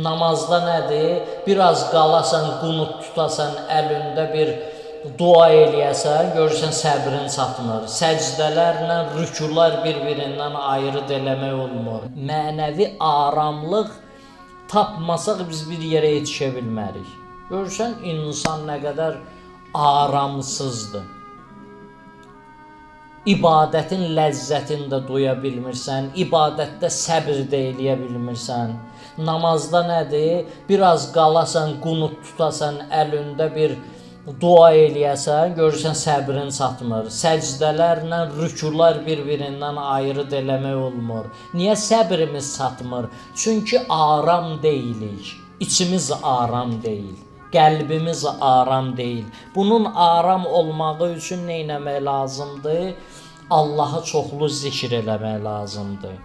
Namazda nədir? Biraz qalasan, qunut tutasan, əlində bir dua eləyəsən, görürsən səbrin çatmır. Səcdələrlə rükular bir-birindən ayrı eləmək olmur. Mənəvi aramlıq tapmasaq biz bir yerə yetişə bilmərik. Görürsən insan nə qədər aramsızdır. İbadətin ləzzətini də duya bilmirsən, ibadətdə səbr də eləyə bilmirsən. Namazda nədir? Biraz qalasan, qunut tutasan, əlində bir dua eləyəsən, görürsən səbrin çatmır. Səcdələrlə rükular bir-birindən ayrı eləmək olmur. Niyə səbrimiz çatmır? Çünki aram deyilik. İçimiz aram deyil. Qəlbimiz aram deyil. Bunun aram olmağı üçün nə etmək lazımdır? Allahı çoxlu zikr eləmək lazımdır.